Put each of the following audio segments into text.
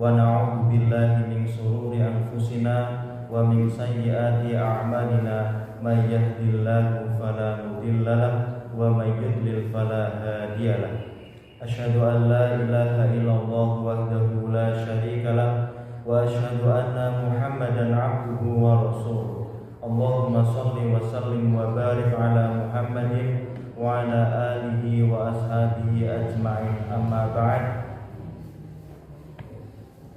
wa na'udzu billahi min shururi anfusina wa min sayyiati a'malina may yahdihillahu fala mudilla lahu wa may yudlil fala hadiya lahu. Asyhadu an la ilaha illallah wahdahu la syarika lahu wa asyhadu anna Muhammadan 'abduhu wa rasuluh. Allahumma shalli wa sallim wa barik ala Muhammadin wa ala alihi wa ashabihi ajma'in. Amma ba'd.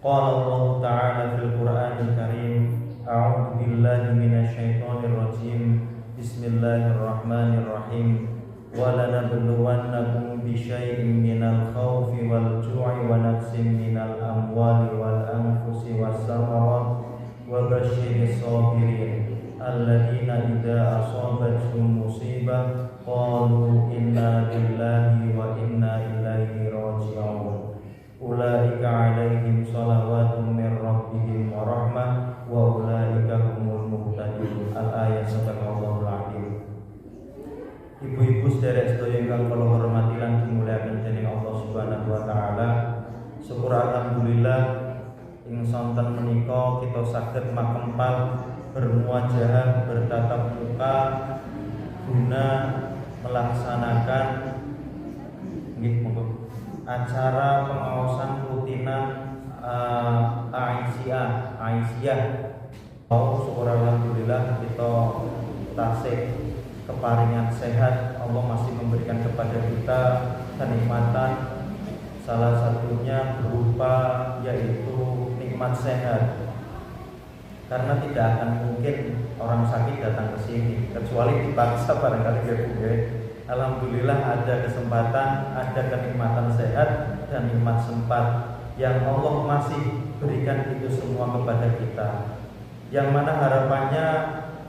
Qala Allah ta'ala fil Qur'anil Karim, a'udzu billahi minasy syaithanir rajim. Bismillahirrahmanirrahim. Wa lanabluwannakum bisyai'in minal khawfi wal ju'i wa naqsin minal amwali wal anfusi was samarat wa basyyiris sabirin alladzina idza asabatuhum musibah qalu inna lillahi wa inna ilaihi raji'un. Ulaika 'alaihim shalawatun min rabbihim wa rahmah wa ulaika humul muhtadun. Al-ayat. Sadaqallahul azim. Ibu-ibu sederek sedaya ingkang kula hormati lan dimulyakaken dening Allah Subhanahu wa taala. Syukur alhamdulillah ing sonten menika kita saged makempal bermuajahah bertatap muka guna melaksanakan acara pengawasan rutinan Aisyah. Syukur alhamdulillah kita tasik keparingan sehat. Allah masih memberikan kepada kita kenikmatan, salah satunya berupa yaitu nikmat sehat. Karena tidak akan mungkin orang sakit datang ke sini kecuali dipaksa barangkali ya. Alhamdulillah ada kesempatan, ada kenikmatan sehat dan nikmat sempat yang Allah masih berikan itu semua kepada kita. Yang mana harapannya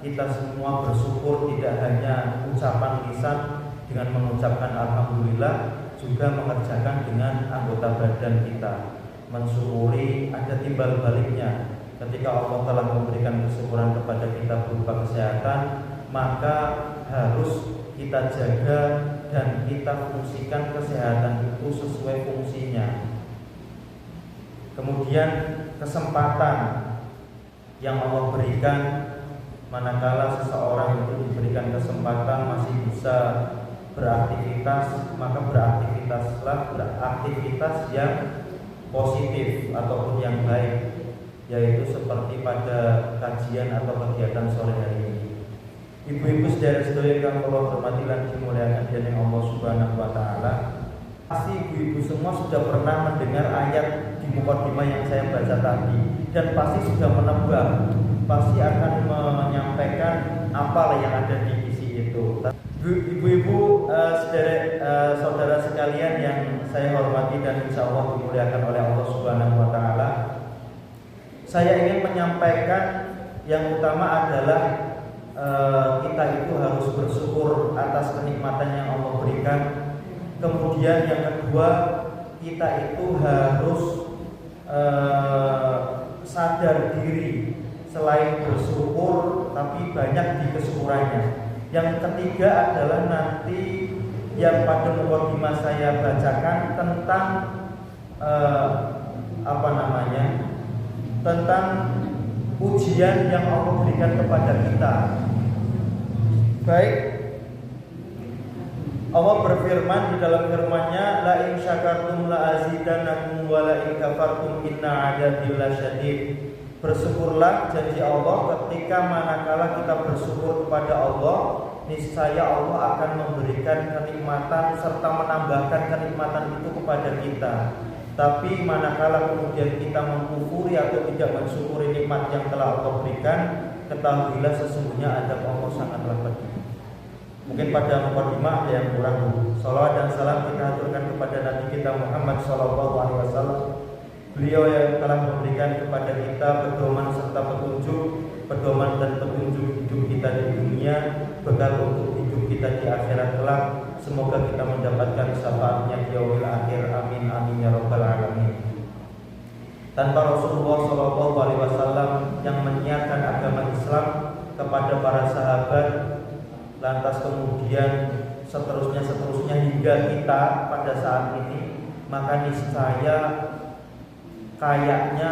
kita semua bersyukur, tidak hanya ucapan lisan dengan mengucapkan alhamdulillah, juga mengerjakan dengan anggota badan kita. Mensyukuri ada timbal baliknya. Ketika Allah telah memberikan kesyukuran kepada kita berupa kesehatan, maka harus kita jaga dan kita fungsikan kesehatan itu sesuai fungsinya. Kemudian kesempatan yang Allah berikan, manakala seseorang itu diberikan kesempatan masih bisa beraktivitas, maka beraktivitas yang positif ataupun yang baik, yaitu seperti pada kajian atau kegiatan sore hari ini. Ibu-ibu saudara-saudari yang kula hormati lan dimuliakan dening Allah Subhanahu wa taala, pasti ibu-ibu semua sudah pernah mendengar ayat di mukadimah yang saya baca tadi, dan pasti sudah menebak, pasti akan menyampaikan apa yang ada di isi itu. Ibu-ibu, saudara sekalian yang saya hormati dan insya Allah dimuliakan oleh Allah Subhanahu wa taala, saya ingin menyampaikan yang utama adalah kita itu harus bersyukur atas kenikmatan yang Allah berikan. Kemudian yang kedua, kita itu harus sadar diri, selain bersyukur tapi banyak di kesyukurannya. Yang ketiga adalah nanti yang pada mukadimah saya bacakan tentang tentang ujian yang Allah berikan kepada kita. Baik, Allah berfirman di dalam firman-Nya, la in syakartum la azidannakum wa la in kafartum inna 'adzabi lasyadid. Bersyukurlah janji Allah ketika manakala kita bersyukur kepada Allah, niscaya Allah akan memberikan kenikmatan serta menambahkan kenikmatan itu kepada kita. Tapi manakala kemudian kita mengkufuri atau tidak mensyukuri nikmat yang telah Allah berikan, ketahuilah sesungguhnya azab Allah sangatlah pedih. Mungkin pada mukadimah ada yang kurang. Salawat dan salam kita aturkan kepada Nabi kita Muhammad SAW. Beliau yang telah memberikan kepada kita pedoman serta petunjuk, pedoman dan petunjuk hidup kita di dunia, bekal untuk hidup kita di akhirat kelak. Semoga kita mendapatkan syafaatnya di yaumil akhir. Amin amin ya rabbal alamin. Tanpa Rasulullah SAW yang menyiarkan agama Islam kepada para sahabat, lantas kemudian seterusnya hingga kita pada saat ini, maka niscaya kayaknya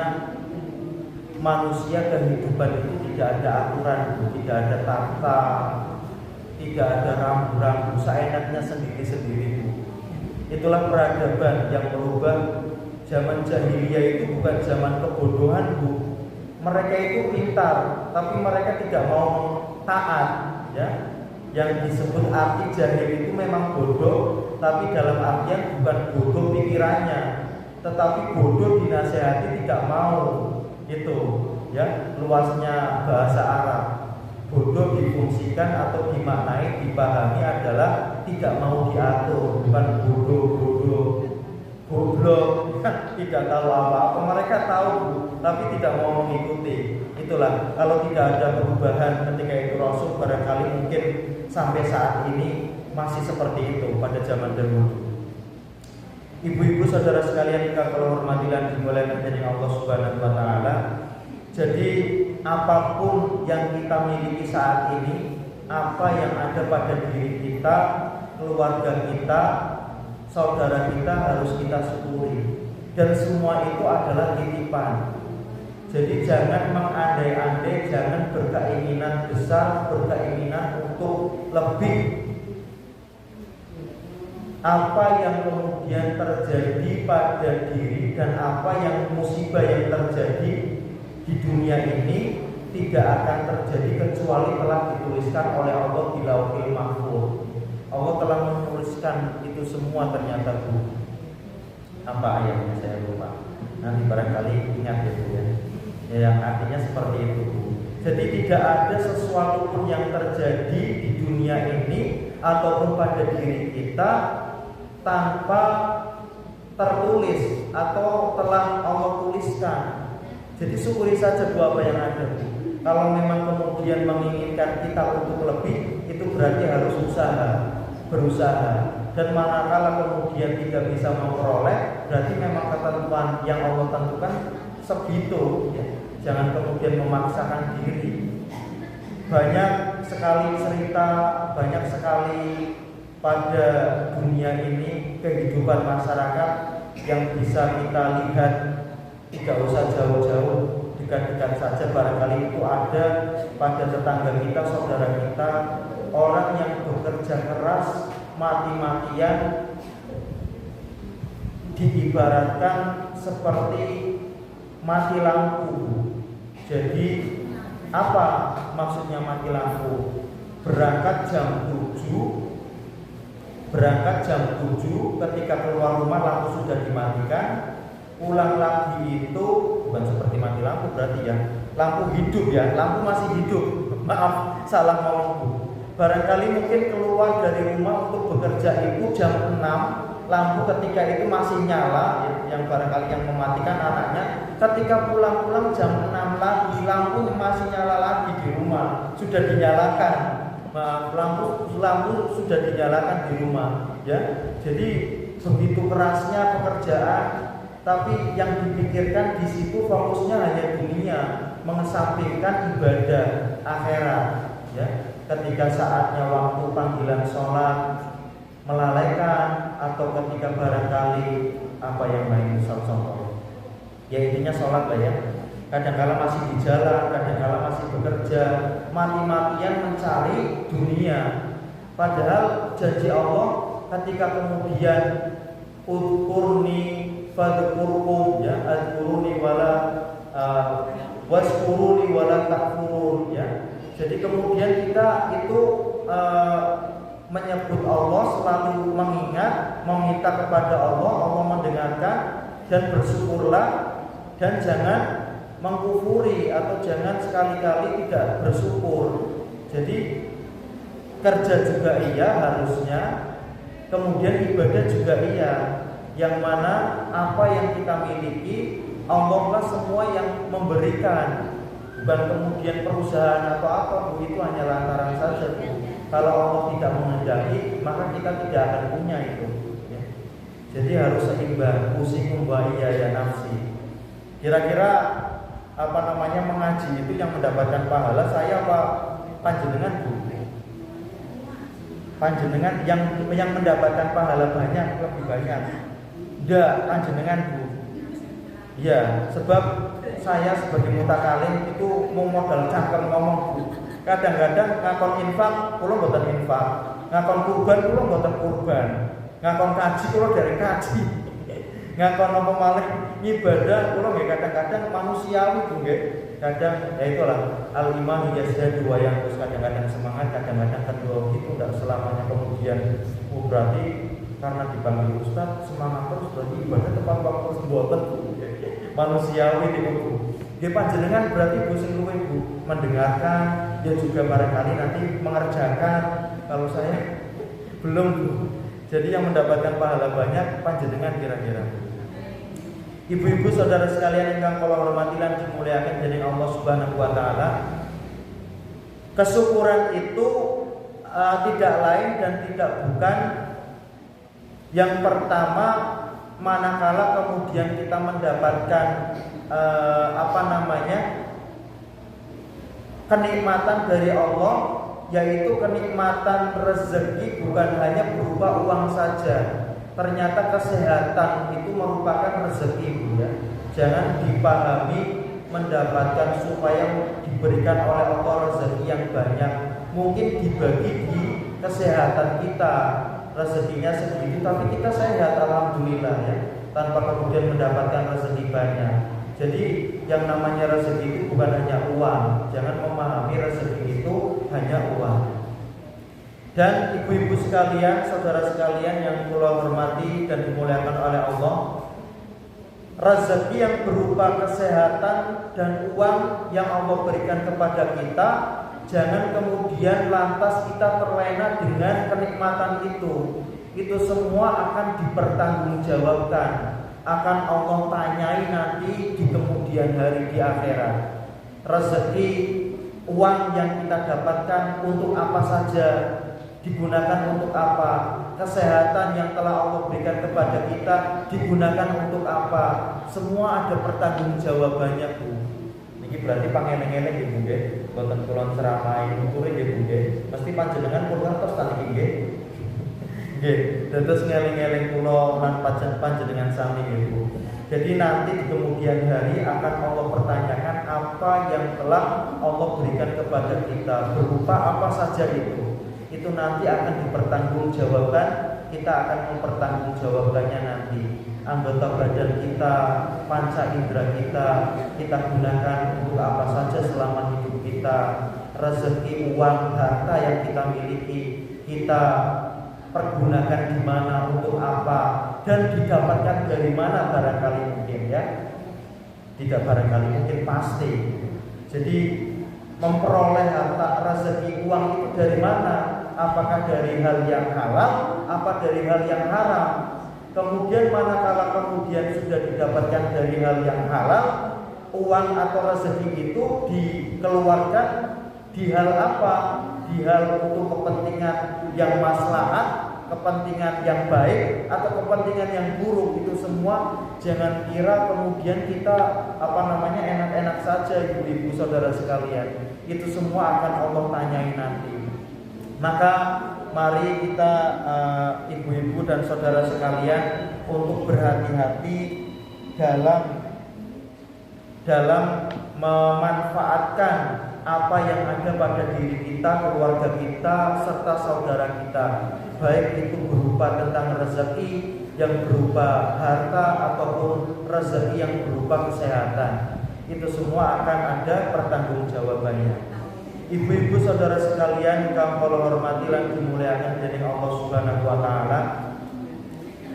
manusia kehidupan itu tidak ada aturan, tidak ada tata, tidak ada rambu-rambu, seenaknya sendiri-sendiri. Itulah peradaban yang merubah. Zaman jahiliyah itu bukan zaman kebodohan, Bu. Mereka itu pintar, tapi mereka tidak mau taat, ya. Yang disebut arti jahil itu memang bodoh, tapi dalam artian bukan bodoh pikirannya, tetapi bodoh dinasehati tidak mau. Itu, ya, luasnya bahasa Arab. Bodoh difungsikan atau dimaknai, dipahami adalah tidak mau diatur, bukan bodoh-bodoh, goblok, tidak tahu apa-apa. Mereka tahu, tapi tidak mau mengikuti. Itulah, kalau tidak ada perubahan ketika itu Rasul, barangkali mungkin sampai saat ini masih seperti itu pada zaman dahulu. Ibu-ibu, saudara sekalian, jika kalau hormati dan dimuliakan oleh Allah Subhanahu wa taala. Jadi apapun yang kita miliki saat ini, apa yang ada pada diri kita, keluarga kita, saudara kita, harus kita syukuri. Dan semua itu adalah titipan. Jadi jangan mengandai-andai, jangan berkeinginan besar, berkeinginan untuk lebih. Apa yang kemudian terjadi pada diri dan apa yang musibah yang terjadi di dunia ini tidak akan terjadi kecuali telah dituliskan oleh Allah di Lauhil Mahfuz. Allah telah menuliskan itu semua ternyata, Bu. Apa ayatnya saya lupa. Nanti barangkali ingat itu ya. Yang artinya seperti itu, Bu. Jadi tidak ada sesuatu pun yang terjadi di dunia ini ataupun pada diri kita tanpa tertulis atau telah Allah tuliskan. Jadi syukuri saja, Bu, apa yang ada, Bu. Kalau memang kemudian menginginkan kita untuk lebih, itu berarti harus berusaha. Dan manakala kemudian tidak bisa memperoleh, berarti memang ketentuan yang Allah tentukan segitu, ya. Jangan kemudian memaksakan diri. Banyak sekali cerita, banyak sekali pada dunia ini kehidupan masyarakat yang bisa kita lihat. Tidak usah jauh-jauh, dekat-dekat saja barangkali itu ada pada tetangga kita, saudara kita, orang yang bekerja keras, mati-matian, diibaratkan seperti mati lampu. Jadi apa maksudnya mati lampu? Berangkat jam 7, ketika keluar rumah lampu sudah dimatikan. Pulang lagi itu bukan seperti mati lampu berarti ya, lampu hidup ya, lampu masih hidup. Maaf, salah ngomong, Bu. Barangkali mungkin keluar dari rumah untuk bekerja itu jam 6, lampu ketika itu masih nyala, yang barangkali yang mematikan anaknya. Ketika pulang jam 6 lagi, lampu masih nyala lagi di rumah, sudah dinyalakan. Lampu sudah dinyalakan di rumah, ya. Jadi begitu kerasnya pekerjaan. Tapi yang dipikirkan di situ fokusnya hanya dunia, mengesampingkan ibadah akhirat. Ya, ketika saatnya waktu panggilan sholat melalaikan, atau ketika barangkali apa yang lain contoh, ya intinya sholat lah ya. Kadang-kala masih di jalan, kadang-kala masih bekerja, mati-matian mencari dunia. Padahal janji Allah ketika kemudian udkurni fadkurkum, ya, adkuruni wala waskuruni wala takfurun, ya. Jadi kemudian kita itu menyebut Allah, selalu mengingat, meminta kepada Allah, Allah mendengarkan, dan bersyukurlah, dan jangan mengkufuri atau jangan sekali-kali tidak bersyukur. Jadi kerja juga iya harusnya, kemudian ibadah juga iya. Yang mana apa yang kita miliki, Allah lah semua yang memberikan, bukan kemudian perusahaan atau apa, Bu, itu hanya lantaran saja, Bu. Kalau Allah tidak menghendaki, maka kita tidak akan punya itu, ya. Jadi harus seimbang, usikum wa iyaya nafsi. Kira-kira apa namanya mengaji itu yang mendapatkan pahala saya apa panjenengan, Bu? Panjenengan yang mendapatkan pahala banyak, lebih banyak. Enggak, panjenengan, Bu. Ya, sebab saya sebagai mutakalim itu mau modal cangkem ngomong Bu. Kadang-kadang ngakon infak, kula mboten infak. Ngakon kurban, kula mboten kurban. Ngakon kaji, kula dari kaji. Ngakon apa malih ibadah, kula nggih kadang-kadang manusiawi Bu nggih. Kadang ya itulah al-iman yazdadu wa yanqus, kadang-kadang semangat, kadang-kadang kendor, itu tidak selamanya kemudian berarti karena dipanggil ustaz semangat terus berarti ibadah tepat waktu mboten manusiawi niku. Nggih panjenengan berarti Bu sing luwih Bu mendengarkan, dia juga barangkali nanti mengerjakan. Kalau saya belum Bu. Jadi yang mendapatkan pahala banyak panjenengan kira-kira. Ibu-ibu saudara sekalian ingkang kula hormati lan dimuliakan dening Allah Subhanahu wa taala. Kesyukuran itu tidak lain dan tidak bukan yang pertama manakala kemudian kita mendapatkan kenikmatan dari Allah, yaitu kenikmatan rezeki bukan hanya berupa uang saja. Ternyata kesehatan itu merupakan rezeki Bu ya. Jangan dipahami mendapatkan supaya diberikan oleh Allah rezeki yang banyak. Mungkin dibagi di kesehatan kita, rezekinya segitu tapi kita sehat alhamdulillah ya, tanpa kemudian mendapatkan rezeki banyak. Jadi yang namanya rezeki itu bukan hanya uang. Jangan memahami rezeki itu hanya uang. Dan ibu-ibu sekalian, saudara sekalian yang kula hormati dan dimuliakan oleh Allah, rezeki yang berupa kesehatan dan uang yang Allah berikan kepada kita, jangan kemudian lantas kita terlena dengan kenikmatan itu. Itu semua akan dipertanggungjawabkan, akan Allah tanyai nanti di kemudian hari di akhirat. Rezeki, uang yang kita dapatkan untuk apa saja, digunakan untuk apa? Kesehatan yang telah Allah berikan kepada kita digunakan untuk apa? Semua ada pertanggungjawabannya Bu. Ini berarti pangeleng-eleng ya Bu nggih. Boten kula ceramahi nuturi nggih Bu nggih. Mesti panjenengan pun ngertos ta niki nggih. Nggih, dados ngeling-eling kula lan panjenengan sami nggih Bu. Jadi nanti di kemudian hari akan Allah pertanyakan apa yang telah Allah berikan kepada kita, berupa apa saja itu. Itu nanti akan dipertanggungjawabkan, kita akan mempertanggungjawabkannya nanti. Anggota badan kita, panca indera kita gunakan untuk apa saja selama hidup kita. Rezeki, uang, harta yang kita miliki, kita pergunakan di mana, untuk apa, dan didapatkan dari mana barangkali mungkin ya. Tidak barangkali mungkin pasti. Jadi memperoleh harta, rezeki, uang itu dari mana? Apakah dari hal yang halal, apa dari hal yang haram? Kemudian manakala kemudian sudah didapatkan dari hal yang halal, uang atau rezeki itu dikeluarkan di hal apa? Di hal untuk kepentingan yang maslahat, kepentingan yang baik atau kepentingan yang buruk. Itu semua jangan kira kemudian kita enak-enak saja ibu-ibu saudara sekalian. Itu semua akan Allah tanyai nanti. Maka mari kita ibu-ibu dan saudara sekalian untuk berhati-hati dalam memanfaatkan apa yang ada pada diri kita, keluarga kita, serta saudara kita. Baik itu berupa tentang rezeki yang berupa harta ataupun rezeki yang berupa kesehatan. Itu semua akan ada pertanggungjawabannya. Ibu-ibu saudara sekalian yang kula hormati lan dimuliakan dening Allah Subhanahu wa taala.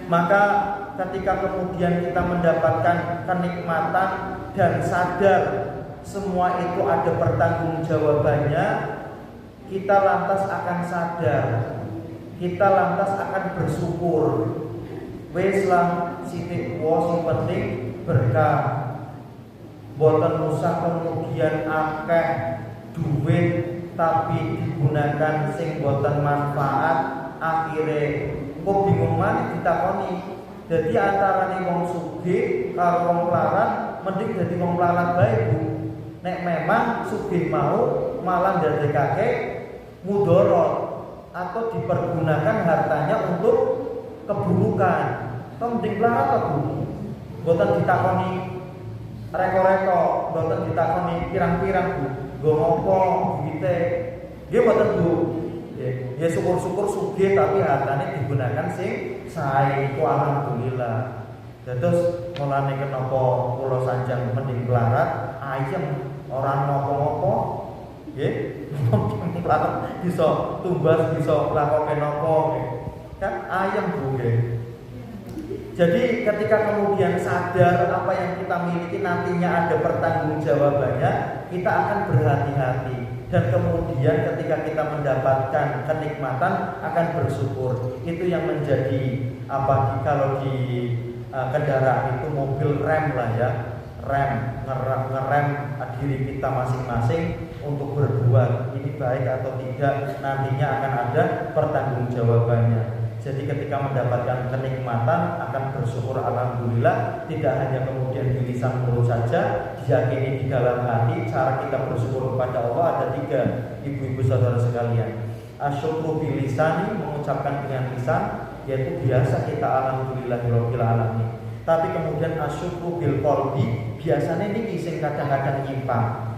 Maka ketika kemudian kita mendapatkan kenikmatan dan sadar semua itu ada pertanggungjawabannya, kita lantas akan sadar, kita lantas akan bersyukur. Wis lah sithik wae sing penting berkah. Boten usah kemudian akeh duit tapi digunakan sing boten manfaat, akhire kok bingung maneh ditakoni. Jadi antarane wong sugih karo wong melarat, mending dadi wong melarat bae Bu. Nek memang sugih mau malah ndadekake mudarat atau dipergunakan hartanya untuk keburukan, mending melarat Bu. Boten ditakoni reko-reko mboten ditakoni pirang-pirang Bu, nggo ngopo duwite. Nggih mboten Bu. Ya syukur-syukur sugih tapi hartane digunakan sing sae iku alhamdulillah. Terus mulane kenapa kula sanjang mending melarat ayem ora ngopo-ngopo. Nggih, melarat bisa tumbas bisa lakoke napa kan ayem Bu nggih. Jadi ketika kemudian sadar apa yang kita miliki nantinya ada pertanggungjawabannya, kita akan berhati-hati. Dan kemudian ketika kita mendapatkan kenikmatan akan bersyukur. Itu yang menjadi kalau di kendaraan itu mobil rem lah ya, ngerem diri kita masing-masing untuk berbuat ini baik atau tidak, nantinya akan ada pertanggungjawabannya. Jadi ketika mendapatkan kenikmatan akan bersyukur alhamdulillah, tidak hanya kemudian di lisan mulut saja, diyakini di dalam hati. Cara kita bersyukur kepada Allah ada 3, ibu-ibu saudara sekalian. Asyukru bil lisani, mengucapkan dengan lisan, yaitu biasa kita alhamdulillahirabbil alamin. Tapi kemudian asyukru bil qalbi, biasanya ini sing kadang-kadang nyimpang.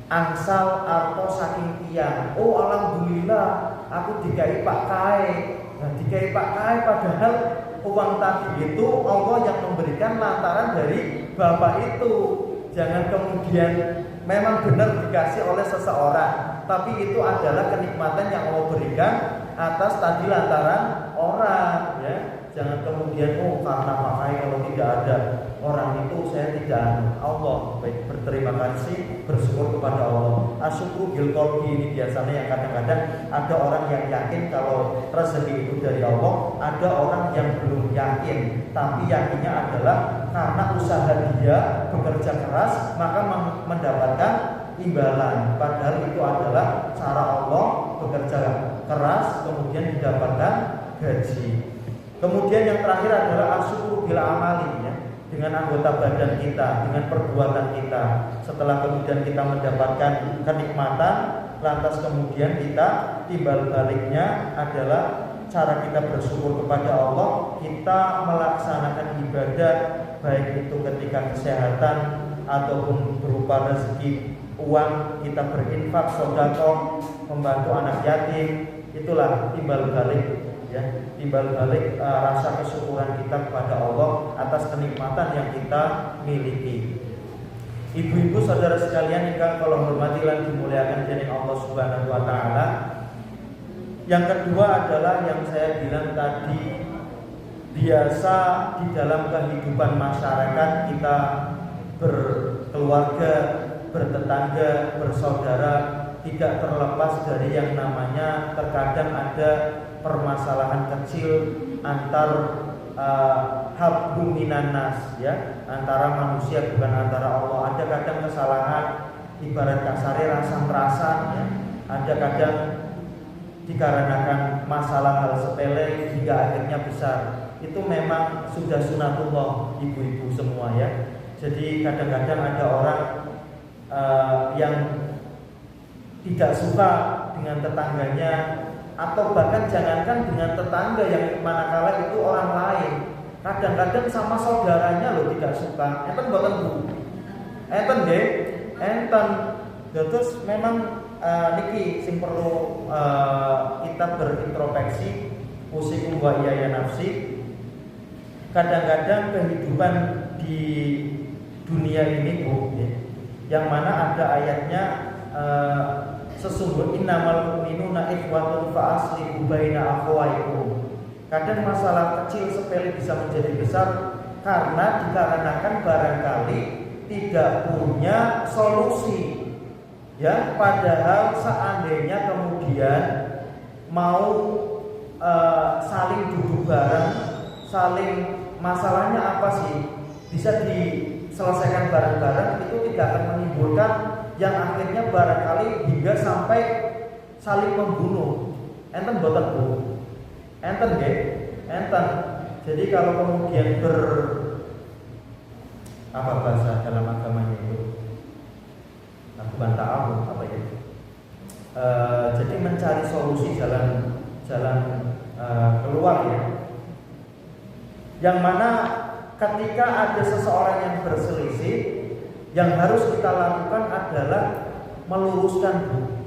Angsal atau saking tiang, oh alhamdulillah aku dikai Pak Kae. Nah, dikai Pak Kae padahal uang tadi itu Allah yang memberikan lantaran dari bapak itu. Jangan kemudian memang benar dikasih oleh seseorang, tapi itu adalah kenikmatan yang Allah berikan atas tadi lantaran orang, ya. Jangan kemudian karena Pak Kae kalau tidak ada orang itu saya tidak Allah. Baik, berterima kasih, bersyukur kepada Allah. Asyukru bil qalbi ini biasanya yang kadang-kadang ada orang yang yakin kalau rezeki itu dari Allah, ada orang yang belum yakin, tapi yakinnya adalah karena usaha dia bekerja keras maka mendapatkan imbalan. Padahal itu adalah cara Allah bekerja keras kemudian didapatkan gaji. Kemudian yang terakhir adalah asyukru bil amali, ya, dengan anggota badan kita, dengan perbuatan kita. Setelah kemudian kita mendapatkan kenikmatan, lantas kemudian kita timbal baliknya adalah cara kita bersyukur kepada Allah. Kita melaksanakan ibadah baik itu ketika kesehatan ataupun berupa rezeki uang, kita berinfak, sedekah, membantu anak yatim. Itulah timbal balik, ya, timbal balik rasa kesyukuran kita kepada Allah atas kenikmatan yang kita miliki. Ibu-ibu saudara sekalian ingkang kula hormati lan dimuliakan dening Allah Subhanahu wa taala. Yang kedua adalah yang saya bilang tadi, biasa di dalam kehidupan masyarakat kita berkeluarga, bertetangga, bersaudara, tidak terlepas dari yang namanya terkadang ada permasalahan kecil antar habbu minan nas, ya, antara manusia bukan antara Allah. Ada kadang kesalahan ibarat kasarnya rasa-rasan, ya. Ada kadang dikarenakan masalah hal sepele hingga akhirnya besar. Itu memang sudah sunatullah ibu-ibu semua, ya. Jadi kadang-kadang ada orang yang tidak suka dengan tetangganya, atau bahkan jangankan dengan tetangga yang manakala itu orang lain, kadang-kadang sama saudaranya loh tidak suka. Enten boten Bu? Enten nggih? Enten. Terus memang niki sing perlu kita berintrospeksi, usikum wa iyaya nafsi. Kadang-kadang kehidupan di dunia ini Bu, ya, yang mana ada ayatnya sesungguhnya innamal mu'minuna ikhwatun fa aslihu baina akhawaykum. Kadang masalah kecil sepele bisa menjadi besar karena dikarenakan barangkali tidak punya solusi, ya. Padahal seandainya kemudian mau saling duduk bareng, saling masalahnya apa sih, bisa diselesaikan bareng-bareng, itu tidak akan menimbulkan yang akhirnya barangkali hingga sampai saling membunuh. Enten boten Bu? Enten nggih? Enten. Jadi kalau kemudian apa bahasa dalam agamanya itu? Bukan ta'awun apa itu? Jadi mencari solusi jalan keluar, ya. Yang mana ketika ada seseorang yang berselisih, yang harus kita lakukan adalah meluruskan,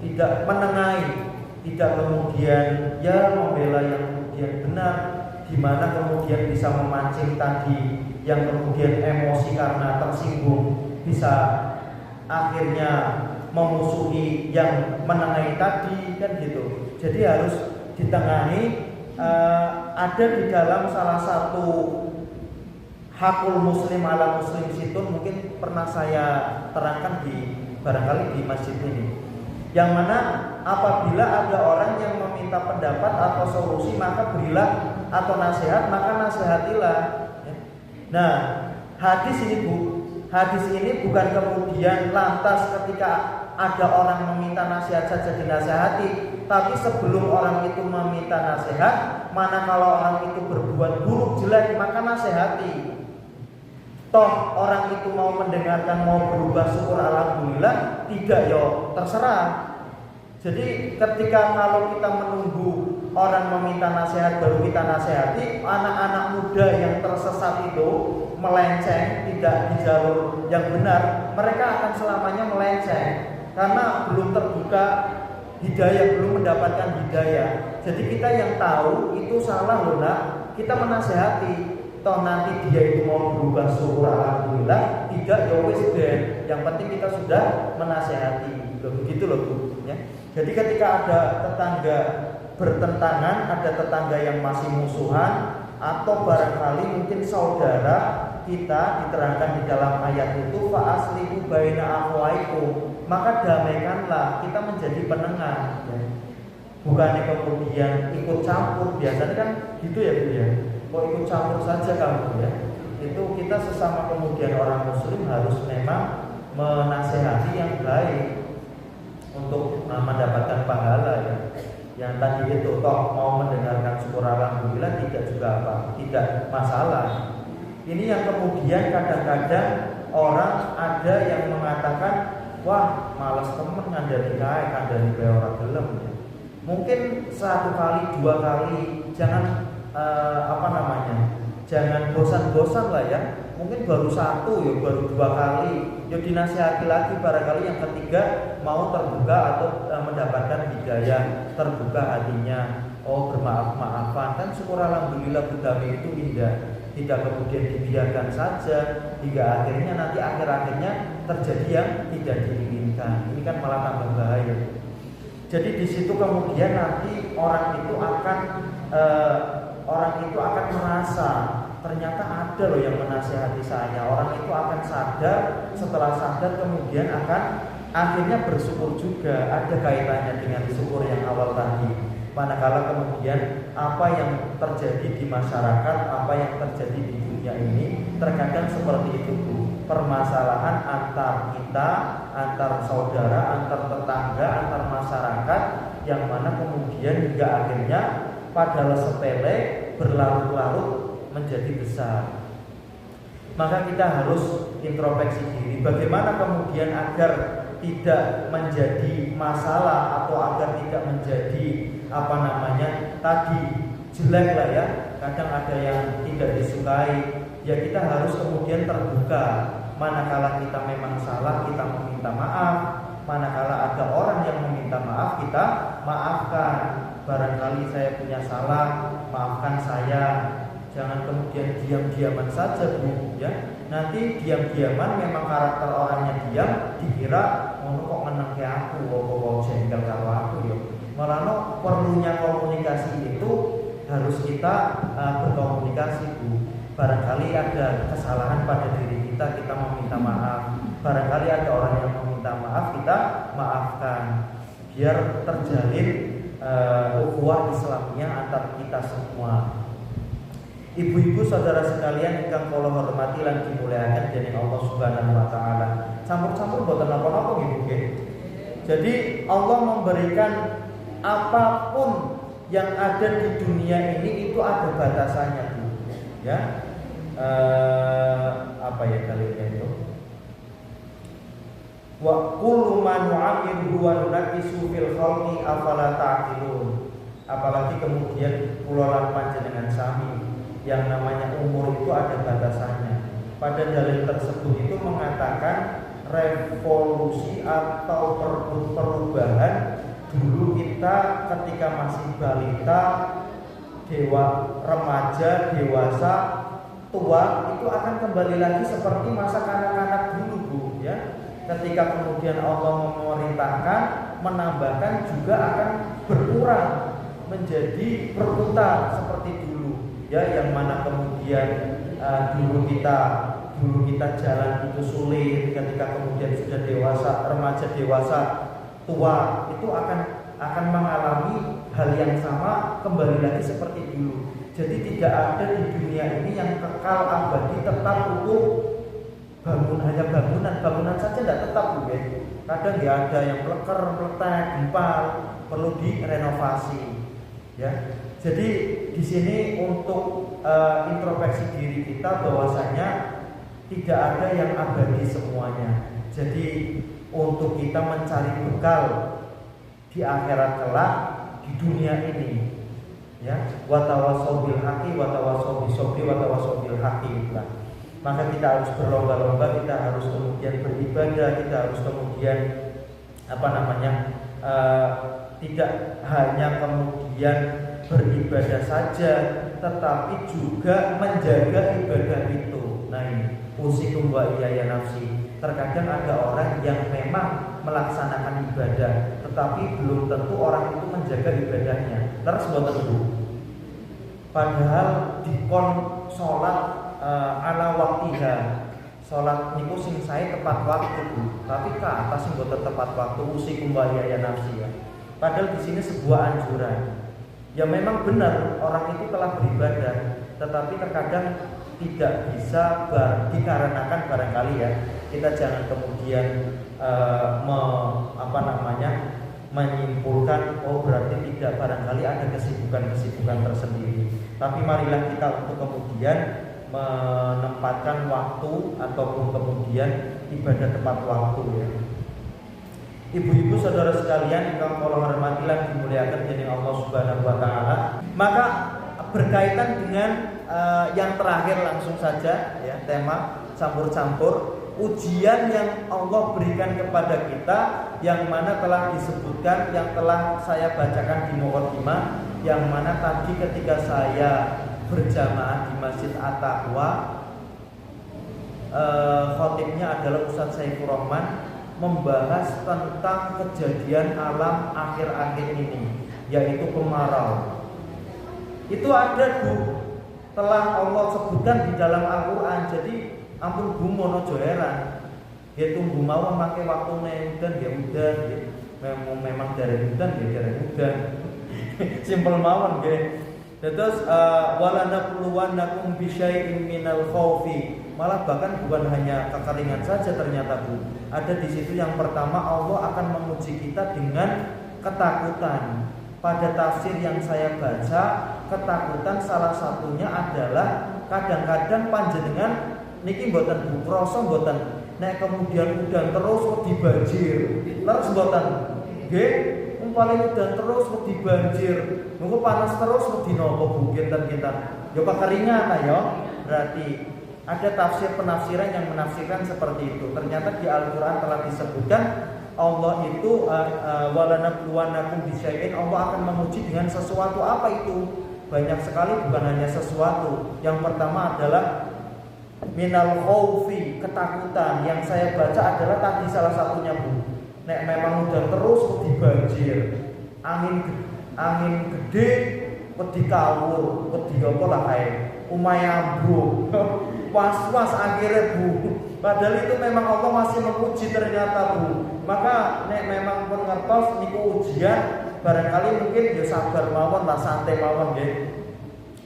tidak menengahi, tidak kemudian ya membela yang kemudian benar, di mana kemudian bisa memancing tadi yang kemudian emosi karena tersinggung bisa akhirnya memusuhi yang menengahi tadi, kan gitu. Jadi harus ditengahi. Ada di dalam salah satu hakul muslim ala muslim situn, mungkin pernah saya terangkan di barangkali di masjid ini, yang mana apabila ada orang yang meminta pendapat atau solusi, maka berilah, atau nasihat, maka nasihatilah. Nah, hadis ini bukan kemudian lantas ketika ada orang meminta nasihat saja dinasihati, tapi sebelum orang itu meminta nasihat, manakala orang itu berbuat buruk jelek, maka nasihati. Toh orang itu mau mendengarkan, mau berubah, syukur alhamdulillah, tidak yo terserah. Jadi ketika kalau kita menunggu orang meminta nasihat baru kita nasihati, anak-anak muda yang tersesat itu melenceng, tidak di jalur yang benar, mereka akan selamanya melenceng karena belum terbuka hidayah, belum mendapatkan hidayah. Jadi kita yang tahu itu salah loh nak, kita menasehati. Toh nanti dia itu mau berubah, syukur alhamdulillah, tidak ya wis ben. Yang penting kita sudah menasehati. Begitu loh Bu ya. Jadi ketika ada tetangga bertentangan, ada tetangga yang masih musuhan, atau barangkali mungkin saudara kita, diterangkan di dalam ayat itu fa aslihu baina akhwaikum, maka damaikanlah, kita menjadi penengah ya. Bukannya kemudian ikut campur, biasanya kan gitu ya Bu ya. Kok ikut campur saja kamu ya. Itu kita sesama kemudian orang muslim harus memang menasehati yang baik untuk mendapatkan pahala ya. Yang tadi itu toh mau mendengarkan syukur alhamdulillah, tidak juga apa, tidak masalah. Ini yang kemudian kadang-kadang orang ada yang mengatakan, wah malas temen ngandani kae, kandani kae ora gelem ya. Mungkin satu kali, dua kali, jangan jangan bosan-bosan lah ya. Mungkin baru satu ya, baru dua kali ya dinasihati lagi, barangkali yang ketiga mau terbuka atau mendapatkan hidayah, terbuka hatinya, oh bermaaf-maafan, kan syukur alhamdulillah budami itu indah. Tidak kemudian dibiarkan saja hingga akhirnya nanti akhir-akhirnya terjadi yang tidak diinginkan. Ini kan malah tambah bahaya. Jadi di situ kemudian nanti orang itu akan merasa ternyata ada loh yang menasihati saya. Orang itu akan sadar, setelah sadar kemudian akan akhirnya bersyukur juga. Ada kaitannya dengan syukur yang awal tadi. Manakala kemudian apa yang terjadi di masyarakat, apa yang terjadi di dunia ini terkadang seperti itu Bu. Permasalahan antar kita, antar saudara, antar tetangga, antar masyarakat, yang mana kemudian hingga akhirnya padahal sepele berlarut-larut menjadi besar. Maka kita harus introspeksi diri, bagaimana kemudian agar tidak menjadi masalah atau agar tidak menjadi tadi jelek lah ya. Kadang ada yang tidak disukai, ya kita harus kemudian terbuka. Manakala kita memang salah, kita meminta maaf. Manakala ada orang yang meminta maaf, kita maafkan. Barangkali saya punya salah, maafkan saya. Jangan kemudian diam-diaman saja Bu ya. Nanti diam-diaman memang karakter orangnya diam, dikira kok meneng ke aku, kok jengkel karo aku ya. Malah perlunya komunikasi itu harus kita berkomunikasi Bu. Barangkali ada kesalahan pada diri kita, kita meminta maaf. Barangkali ada orang yang meminta maaf, kita maafkan. Biar terjalin ukhuwah Islamnya antar kita semua. Ibu-ibu saudara sekalian ingkang kula hormati lan dimuliakan dening Allah Subhanahu wa taala. Campur-campur boten napa-napa nggih Bu. Jadi Allah memberikan apapun yang ada di dunia ini itu ada batasannya Bu. Ya. Apa ya kalimatnya itu? Wa kullu man nu'amiru wa nunaqisu fil khalqi afala ta'qilun. Apalagi kemudian kula lan panjenengan sami yang namanya umur itu ada batasannya. Pada dalil tersebut itu mengatakan revolusi atau perubahan dulu kita ketika masih balita, remaja, dewasa, tua itu akan kembali lagi seperti masa kanak-kanak dulu, Bu, ya. Ketika kemudian Allah memerintahkan, menambahkan juga akan berkurang menjadi berputar seperti dulu, ya, yang mana kemudian dulu kita jalan itu sulit, ketika kemudian sudah dewasa, remaja, dewasa, tua itu akan mengalami hal yang sama kembali lagi seperti dulu. Jadi tidak ada di dunia ini yang kekal abadi tetap utuh hanya bangunan saja tidak tetap, Bu. Kadang nggak ada yang meleker, meletek, gempal, perlu direnovasi, ya. Jadi di sini untuk introspeksi diri kita bahwasanya tidak ada yang abadi semuanya. Jadi untuk kita mencari bekal di akhirat kelak, di dunia ini, ya, watawasau bil haqi watawasau bisobri watawasau bil haqi. Maka kita harus berlomba-lomba, kita harus kemudian beribadah, kita harus kemudian tidak hanya kemudian beribadah saja, tetapi juga menjaga ibadah itu. Nah ini usikum wa iyaya nafsi. Terkadang ada orang yang memang melaksanakan ibadah, tetapi belum tentu orang itu menjaga ibadahnya. Terus boten, Bu. Padahal dikon sholat ala waktiha, sholat niku sing sae tepat waktu, Bu. Tapi ke atas sing boten tepat waktu, usikum wa iyaya nafsi, ya. Padahal di sini sebuah anjuran. Ya memang benar orang itu telah beribadah, tetapi terkadang tidak bisa dikarenakan barangkali, ya, kita jangan kemudian menyimpulkan oh berarti tidak, barangkali ada kesibukan tersendiri. Tapi marilah kita untuk kemudian menempatkan waktu ataupun kemudian ibadah tepat waktu, ya. Ibu-ibu, saudara sekalian, ingkang kula hormati lan dimuliakan dening Allah Subhanahu wa taala. Maka berkaitan dengan yang terakhir langsung saja, ya, tema campur-campur ujian yang Allah berikan kepada kita, yang mana telah disebutkan, yang telah saya bacakan di muqaddimah, yang mana tadi ketika saya berjamaah di Masjid At-Taqwa, khotibnya adalah Ustaz Saifur Rahman, membahas tentang kejadian alam akhir-akhir ini, yaitu kemarau. Itu ada, Bu, telah Allah sebutkan di dalam Al-Quran. Jadi ampun, Bu, mono heran, ya tunggu mawon pakai waktu udan, ya udan, ya. Memang dari udan, ya dari udan. Simpel mawon, ya. Terus walanabluwannakum bisyai'in minal khaufi. Malah bahkan bukan hanya kekeringan saja ternyata, Bu. Ada di situ yang pertama, Allah akan menguji kita dengan ketakutan. Pada tafsir yang saya baca, ketakutan salah satunya adalah kadang-kadang panjenengan niki mboten Bu krasa mboten nek kemudian udan terus wedi banjir. Terus mboten nggih, umpamane udan terus wedi banjir. Nunggu panas terus wedi napa Bu kinten-kinten. Ya kekeringan ya. Berarti ada penafsiran yang menafsirkan seperti itu. Ternyata di Al-Quran telah disebutkan Allah itu walanabluwannakum bisyai'in, Allah akan menguji dengan sesuatu. Apa itu? Banyak sekali, bukan hanya sesuatu. Yang pertama adalah minal khaufi, ketakutan. Yang saya baca adalah tadi salah satunya, Bu. Nek memang udah terus wedi banjir, angin gede, wedi kawur, wedi apa lah kae, omahe ambruk. Was-was akhirnya, Bu. Padahal itu memang Allah masih menguji ternyata, Bu. Maka nek memang pun ngertos niku ujian, barangkali mungkin ya sabar mawon lah, santai mawon nggih.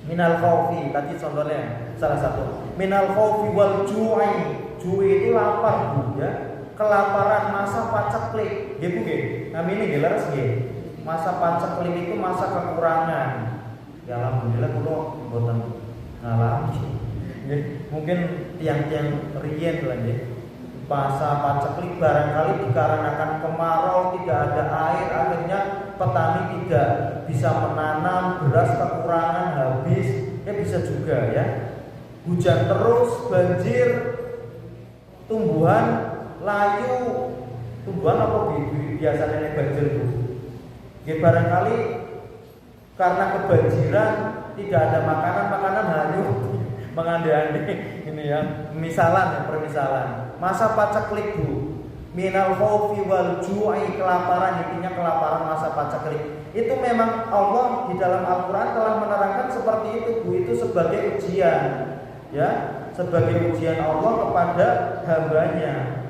Minal khaufi tadi contohnya salah satu. Minal khaufi wal ju'i. Ju'i itu lapar, Bu, ya. Kelaparan, masa paceklik, nggih Bu nggih. Namine nggih leres nggih. Masa paceklik itu masa kekurangan. Ya alhamdulillah kula mboten ngalami. Mungkin tiang-tiang riyen lah, nggih. Masa paceklik barangkali dikarenakan kemarau, tidak ada air, akhirnya petani tidak bisa menanam, beras kekurangan, habis. Ya bisa bisa juga ya. Hujan terus, banjir, tumbuhan layu, tumbuhan apa biasanya banjir itu. Ya, barangkali karena kebanjiran tidak ada makanan hanyut mengandai-andai ini ya. Permisalan. Masa paceklik Bu. Minal khaufi wal ju'i, kelaparan, intinya kelaparan masa paceklik. Itu memang Allah di dalam Al-Qur'an telah menerangkan seperti itu Bu, itu sebagai ujian ya, sebagai ujian Allah kepada hambanya.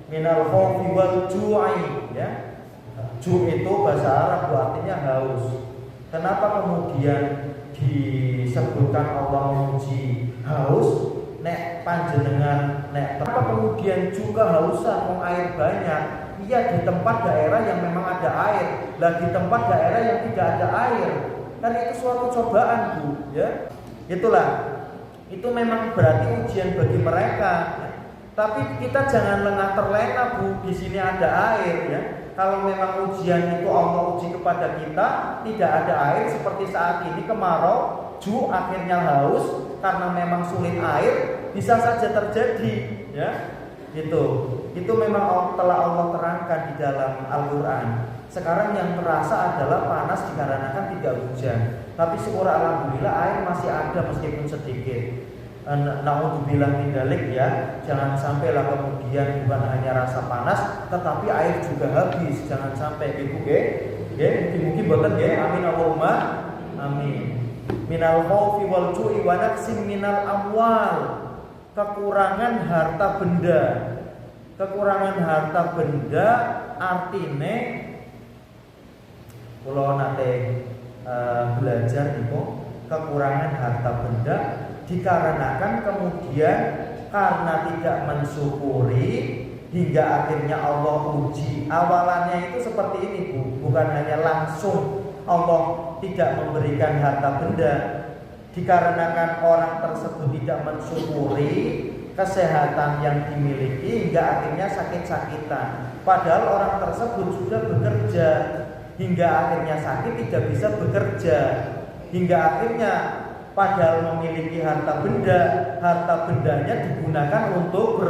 Minal khaufi wal ju'i ya. Ju' itu bahasa Arab Bu, artinya haus. Kenapa kemudian disebutkan Allah menguji haus? Nek panjenengan kenapa kemudian juga hausan mau air banyak? Iya, di tempat daerah yang memang ada air, dan di tempat daerah yang tidak ada air, kan itu suatu cobaan Bu ya. Itu memang berarti ujian bagi mereka ya. Tapi kita jangan lengah terlena Bu, di sini ada air ya. Kalau memang ujian itu Allah uji kepada kita, tidak ada air seperti saat ini kemarau, akhirnya haus karena memang sulit air, bisa saja terjadi ya. Itu memang telah Allah terangkan di dalam Al-Qur'an. Sekarang yang terasa adalah panas dikarenakan tidak hujan. Tapi syukur alhamdulillah air masih ada meskipun sedikit. Naudzubillah min dzalik ya. Jangan sampailah kemudian bukan hanya rasa panas tetapi air juga habis. Jangan sampai Ibu nggih. Mungkin boten nggih. Amin Allahumma amin. Minal khaufi wal ju'i wa naqsim minal amwal. Kekurangan harta benda. Kekurangan harta benda artine kula nate belajar niku, kekurangan harta benda dikarenakan kemudian karena tidak mensyukuri hingga akhirnya Allah uji. Awalannya itu seperti ini Bu, bukan hanya langsung Allah tidak memberikan harta benda, dikarenakan orang tersebut tidak mensyukuri kesehatan yang dimiliki hingga akhirnya sakit-sakitan. Padahal orang tersebut sudah bekerja, hingga akhirnya sakit tidak bisa bekerja, hingga akhirnya padahal memiliki harta bendanya digunakan untuk